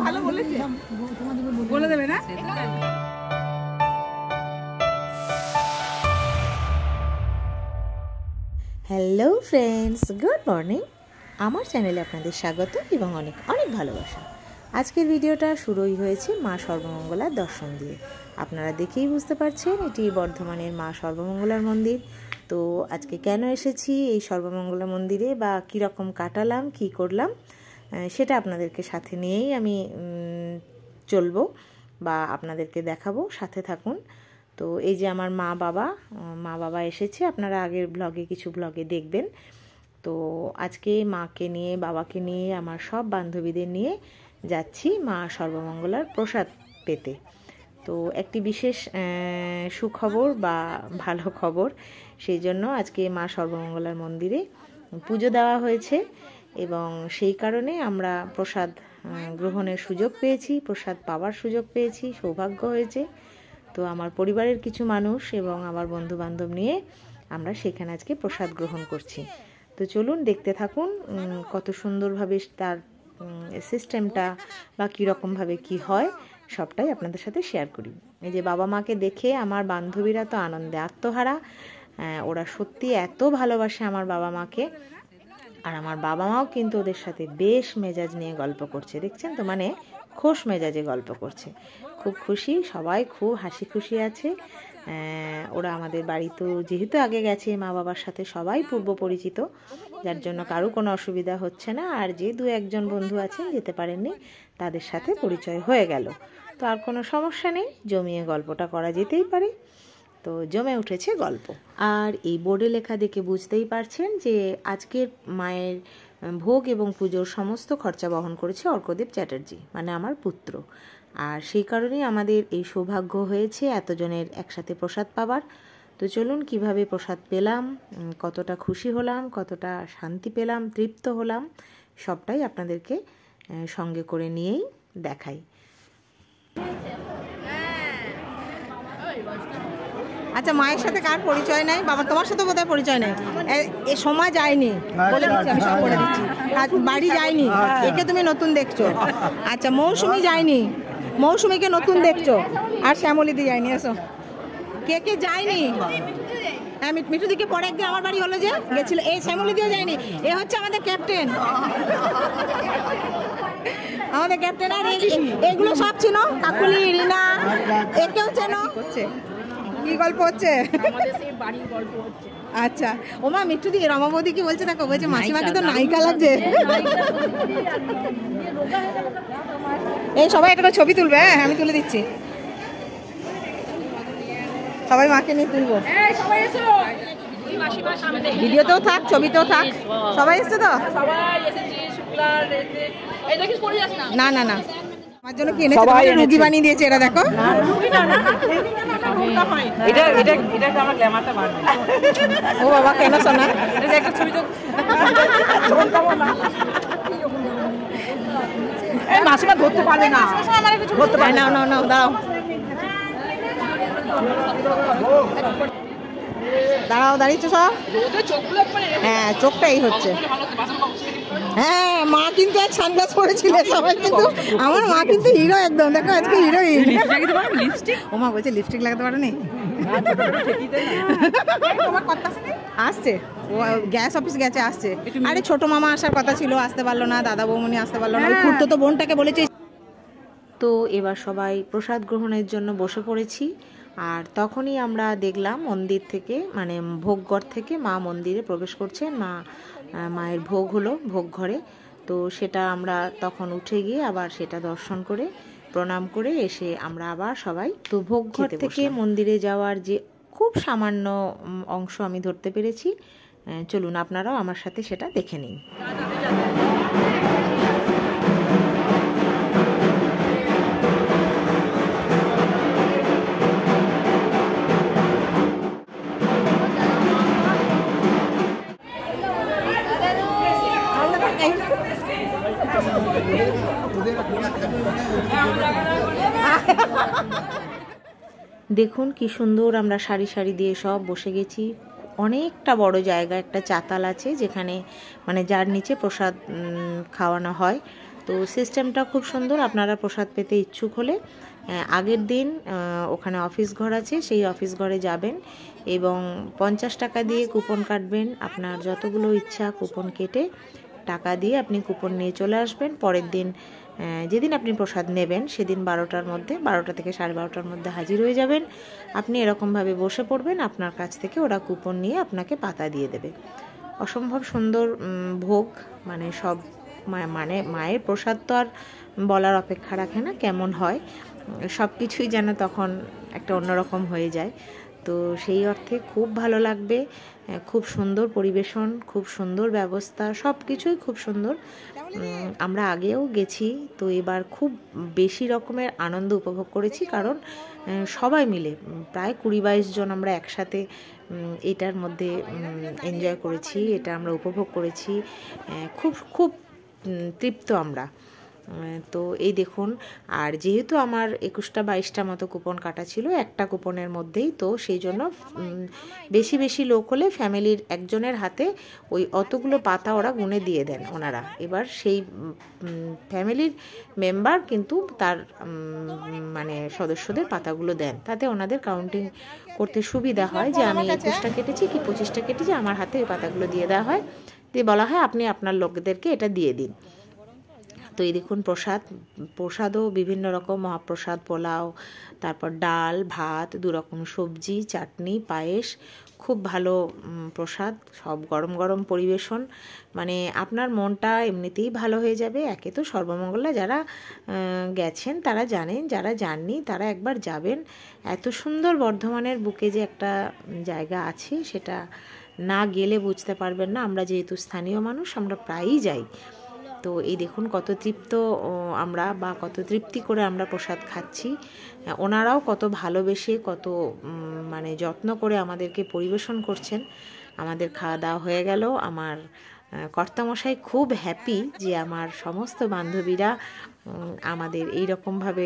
ভালো বলেছে, বলে দেবে না? Hello friends, good morning. আমার চ্যানেলে আপনাদের স্বাগত এবং অনেক অনেক ভালোবাসা। আজকের ভিডিওটা শুরুই হয়েছে মা সর্বমঙ্গলার দর্শন দিয়ে। আপনারা দেখেই বুঝতে পারছেন এটি বর্ধমানের মা সর্বমঙ্গলার মন্দির। তো আজকে কেন এসেছি এই সর্বমঙ্গলা মন্দিরে বা কীরকম কাটালাম, কি করলাম, সেটা আপনাদেরকে সাথে নিয়েই আমি চলবো বা আপনাদেরকে দেখাবো। সাথে থাকুন। তো এই যে আমার মা বাবা এসেছে, আপনারা আগের ব্লগে কিছু ব্লগে দেখবেন। তো আজকে মাকে নিয়ে, বাবাকে নিয়ে, আমার সব বান্ধবীদের নিয়ে যাচ্ছি মা সর্বমঙ্গলার প্রসাদ পেতে। তো একটি বিশেষ সুখবর বা ভালো খবর, সেই জন্য আজকে মা সর্বমঙ্গলার মন্দিরে পুজো দেওয়া হয়েছে এবং সেই কারণে আমরা প্রসাদ গ্রহণের সুযোগ পেয়েছি, প্রসাদ পাওয়ার সুযোগ পেয়েছি, সৌভাগ্য হয়েছে। তো আমার পরিবারের কিছু মানুষ এবং আমার বন্ধু বান্ধব নিয়ে আমরা সেখানে আজকে প্রসাদ গ্রহণ করছি। তো চলুন দেখতে থাকুন কত সুন্দরভাবে তার সিস্টেমটা বা কীরকমভাবে কি হয় সবটাই আপনাদের সাথে শেয়ার করি। এই যে বাবা মাকে দেখে আমার বান্ধবীরা তো আনন্দে আত্মহারা। ওরা সত্যি এত ভালোবাসে আমার বাবা মাকে, আর আমার বাবা মাও কিন্তু ওদের সাথে বেশ মেজাজ নিয়ে গল্প করছে, দেখছেন তো, মানে খোশ মেজাজে গল্প করছে। খুব খুশি, সবাই খুব হাসি খুশি আছে। ওরা আমাদের বাড়ি তো যেহেতু আগে গেছে মা বাবার সাথে, সবাই পূর্ব পরিচিত, যার জন্য কারো কোনো অসুবিধা হচ্ছে না। আর যে দু একজন বন্ধু আছেন যেতে পারেননি, তাদের সাথে পরিচয় হয়ে গেল, তো আর কোনো সমস্যা নেই, জমিয়ে গল্পটা করা যেতেই পারে। তো জমে উঠেছে গল্প। আর এই বোর্ডে লেখা দেখে বুঝতেই পারছেন যে আজকের মায়ের ভোগ এবং পুজোর সমস্ত খরচা বহন করেছে অর্কদেব চ্যাটার্জি, মানে আমার পুত্র। আর সেই কারণেই আমাদের এই সৌভাগ্য হয়েছে এতজনের একসাথে প্রসাদ পাবার। তো চলুন কিভাবে প্রসাদ পেলাম, কতটা খুশি হলাম, কতটা শান্তি পেলাম, তৃপ্ত হলাম, সবটাই আপনাদেরকে সঙ্গে করে নিয়েই দেখাই। আচ্ছা, মায়ের সাথে কার পরিচয় নাই? বাবা, তোমার সাথে বোধহয় পরিচয় নেই। এ সময় যায়নি, বলে দিচ্ছি, আমি সব বলে দিচ্ছি। বাড়ি যায়নি, একে তুমি নতুন দেখছো। আচ্ছা, মৌসুমি যায়নি, মৌসুমিকে নতুন দেখছো। আর শ্যামলিদি যায়নি। এসো, কে কে যায়নি? হ্যাঁ, মিঠু দিকে পরে একদিন আমার বাড়ি হলো যে গেছিল। এই শ্যামলিদিও যায়নি। এ হচ্ছে আমাদের ক্যাপ্টেন, আমাদের ক্যাপ্টেন। আর এগুলো সব চিনো, কাকুলি, রিনা, একেও চেনো। কি গল্প হচ্ছে? আচ্ছা, ওমা মিঠু দি, রমাবতী কি বলছে দেখো, বলছে মাসিমাকে তো নায়িকা লাগছে। এই সবাই একটা ছবি তুলবে। হ্যাঁ, আমি তুলে দিচ্ছি, সবাই মাকে নিয়ে তুলবো। ভিডিওতেও থাক, ছবিতেও থাক। সবাই এসছে তো? না না না, আমার জন্য কিনে রুগী বানিয়ে দিয়েছে এরা, দেখো। ও বাবা, কেন শোনা? মাসিমা ধরতে পারবে না, নাও নাও নাও, দাও দাঁড়াও, দাঁড়িয়েছো সব? হ্যাঁ, চোখটাই হচ্ছে। হ্যাঁ, মা কিন্তু এক সানগ্লাস পরেছিল সবাই, কিন্তু আমার মা কিন্তু হিরো একদম, দেখো আজকে হিরোইন। ও মা বলছে লিপস্টিক লাগাতে পারোনি? আসছে, ও গ্যাস অফিস গেছে, আসছে। আরে ছোট মামা আসার কথা ছিল, আসতে পারলো না, দাদা বৌমনি আসতে পারলো না, খুড়তো বোনটাকে বলেছে। তো এবার সবাই প্রসাদ গ্রহণের জন্য বসে পড়েছি। আর তখনই আমরা দেখলাম মন্দির থেকে, মানে ভোগঘর থেকে মা মন্দিরে প্রবেশ করছেন। মায়ের ভোগ হলো ভোগ ঘরে। তো সেটা আমরা তখন উঠে গিয়ে আবার সেটা দর্শন করে প্রণাম করে এসে আমরা আবার সবাই, তো ভোগঘর থেকে মন্দিরে যাওয়ার যে খুব সামান্য অংশ আমি ধরতে পেরেছি। চলুন আপনারাও আমার সাথে সেটা দেখে নিন। দেখুন কি সুন্দর, আমরা সারি সারি দিয়ে সব বসে গেছি। অনেকটা বড় জায়গা, একটা চাতাল আছে যেখানে মানে যার নিচে প্রসাদ খাওয়ানো হয়। তো সিস্টেমটা খুব সুন্দর। আপনারা প্রসাদ পেতে ইচ্ছুক হলে আগের দিন ওখানে অফিস ঘর আছে, সেই অফিস ঘরে যাবেন এবং 50 টাকা দিয়ে কুপন কাটবেন। আপনার যতগুলো ইচ্ছা কুপন কেটে টাকা দিয়ে আপনি কুপন নিয়ে চলে আসবেন। পরের দিন যেদিন আপনি প্রসাদ নেবেন সেদিন 12টার মধ্যে, 12টা থেকে 12:30টার মধ্যে হাজির হয়ে যাবেন। আপনি এরকমভাবে বসে পড়বেন, আপনার কাছ থেকে ওরা কুপন নিয়ে আপনাকে পাতা দিয়ে দেবে। অসম্ভব সুন্দর ভোগ, মানে সব মানে মায়ের প্রসাদ তো আর বলার অপেক্ষা রাখে না কেমন হয়, সব কিছুই যেন তখন একটা অন্যরকম হয়ে যায়। তো সেই অর্থে খুব ভালো লাগবে। খুব সুন্দর পরিবেশন, খুব সুন্দর ব্যবস্থা, সব কিছুই খুব সুন্দর। আমরা আগেও গেছি, তো এবার খুব বেশি রকমের আনন্দ উপভোগ করেছি, কারণ সবাই মিলে প্রায় 20-22 জন আমরা একসাথে এটার মধ্যে এনজয় করেছি, এটা আমরা উপভোগ করেছি। খুব খুব তৃপ্ত আমরা। তো এই দেখুন, আর যেহেতু আমার 21টা-22টা মতো কুপন কাটা ছিল একটা কুপনের মধ্যেই, তো সেই জন্য বেশি বেশি লোক হলে ফ্যামিলির একজনের হাতে ওই অতগুলো পাতা ওরা গুনে দিয়ে দেন ওনারা। এবার সেই ফ্যামিলির মেম্বার কিন্তু তার মানে সদস্যদের পাতাগুলো দেন, তাতে ওনাদের কাউন্টিং করতে সুবিধা হয় যে আমি 21টা কেটেছি কি 25টা কেটেছি, আমার হাতে ওই পাতাগুলো দিয়ে দেওয়া হয়, দিয়ে বলা হয় আপনি আপনার লোকদেরকে এটা দিয়ে দিন। তো এই দেখুন প্রসাদও বিভিন্ন রকম, মহাপ্রসাদ, পোলাও, তারপর ডাল, ভাত, 2 রকম সবজি, চাটনি, পায়েস, খুব ভালো প্রসাদ, সব গরম গরম পরিবেশন। মানে আপনার মনটা এমনিতেই ভালো হয়ে যাবে। একে তো সর্বমঙ্গলা যারা গেছেন তারা জানেন, যারা যাননি তারা একবার যাবেন। এত সুন্দর বর্ধমানের বুকে যে একটা জায়গা আছে সেটা না গেলে বুঝতে পারবেন না। আমরা যেহেতু স্থানীয় মানুষ, আমরা প্রায়ই যাই। তো এই দেখুন কত তৃপ্ত আমরা, বা কত তৃপ্তি করে আমরা প্রসাদ খাচ্ছি। ওনারাও কত ভালোবেসে, কত মানে যত্ন করে আমাদেরকে পরিবেশন করছেন। আমাদের খাওয়া দাওয়া হয়ে গেল। আমার কর্তামশাই খুব হ্যাপি যে আমার সমস্ত বান্ধবীরা আমাদের এই রকমভাবে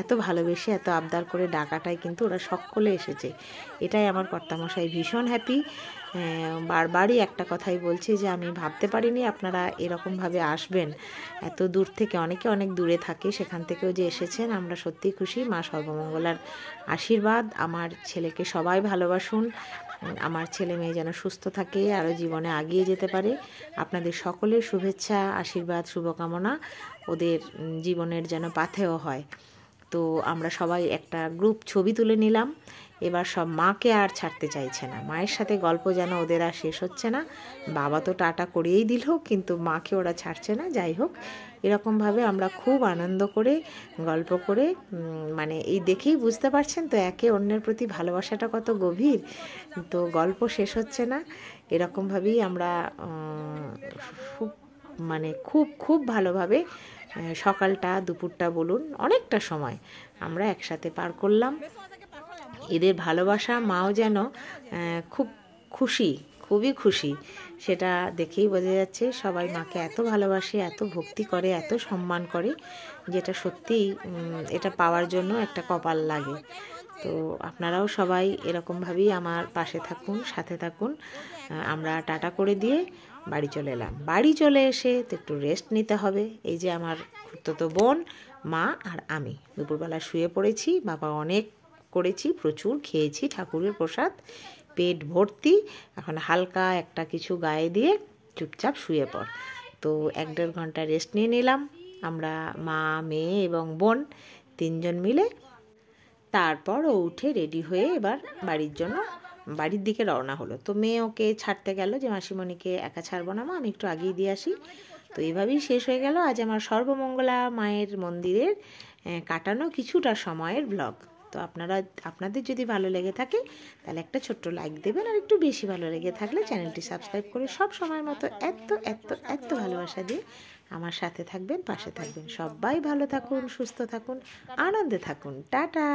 এত ভালোবেসে, এত আবদার করে ডাকাটাই কিন্তু ওরা সকলে এসেছে। এটাই আমার কর্তামশাই ভীষণ হ্যাপি। বারবারই একটা কথাই বলছে যে আমি ভাবতে পারিনি আপনারা এরকমভাবে আসবেন, এত দূর থেকে, অনেকে অনেক দূরে থাকে, সেখান থেকেও যে এসেছেন, আমরা সত্যিই খুশি। মা সর্বমঙ্গলার আশীর্বাদ, আমার ছেলেকে সবাই ভালোবাসুন, আমার ছেলে মেয়ে যেন সুস্থ থাকে, আরও জীবনে এগিয়ে যেতে পারে। আপনাদের সকলের শুভেচ্ছা, আশীর্বাদ, শুভকামনা ওদের জীবনের যেন পাথেয় হয়। তো আমরা সবাই একটা গ্রুপ ছবি তুলে নিলাম। এবার সব মাকে আর ছাড়তে চাইছে না, মায়ের সাথে গল্প যেন ওদের আর শেষ হচ্ছে না। বাবা তো টাটা করিয়েই দিল, কিন্তু মাকে ওরা ছাড়ছে না। যাই হোক, এরকমভাবে আমরা খুব আনন্দ করে গল্প করে, মানে এই দেখেই বুঝতে পারছেন তো একে অন্যের প্রতি ভালোবাসাটা কত গভীর। তো গল্প শেষ হচ্ছে না। এরকমভাবেই আমরা মানে খুব খুব ভালোভাবে সকালটা, দুপুরটা বলুন, অনেকটা সময় আমরা একসাথে পার করলাম। এদের ভালোবাসা, মাও যেন খুব খুশি, খুবই খুশি, সেটা দেখেই বোঝা যাচ্ছে। সবাই মাকে এত ভালোবাসে, এত ভক্তি করে, এত সম্মান করে, যেটা সত্যিই এটা পাওয়ার জন্য একটা কপাল লাগে। তো আপনারাও সবাই এরকমভাবেই আমার পাশে থাকুন, সাথে থাকুন। আমরা টাটা করে দিয়ে বাড়ি চলে এলাম। বাড়ি চলে এসে তো একটু রেস্ট নিতে হবে। এই যে আমার খুড়তো বোন, মা আর আমি দুপুরবেলা শুয়ে পড়েছি। বাবা অনেক করেছি, প্রচুর খেয়েছি ঠাকুরের প্রসাদ, পেট ভর্তি। এখন হালকা একটা কিছু গায়ে দিয়ে চুপচাপ শুয়ে পড়। তো 1-1.5 ঘন্টা রেস্ট নিয়ে নিলাম আমরা, মা, মেয়ে এবং বোন 3 জন মিলে। তারপর ও উঠে রেডি হয়ে এবার বাড়ির দিকে রওনা হলো। তো মেয়ে ওকে ছাড়তে গেল যে মাসিমণিকে একা ছাড়বো না মা, আমি একটু আগিয়ে দিয়ে আসি। তো এইভাবেই শেষ হয়ে গেল আজ আমার সর্বমঙ্গলা মায়ের মন্দিরের কাটানো কিছুটা সময়ের ব্লগ। তো আপনাদের যদি ভালো লেগে থাকে তাহলে একটা ছোট্ট লাইক দেবেন, আর একটু বেশি ভালো লেগে থাকলে চ্যানেলটি সাবস্ক্রাইব করে সব সময়ের মতো এত ভালোবাসা দিয়ে আমার সাথে থাকবেন, পাশে থাকবেন। সবাই ভালো থাকুন, সুস্থ থাকুন, আনন্দে থাকুন। টাটা।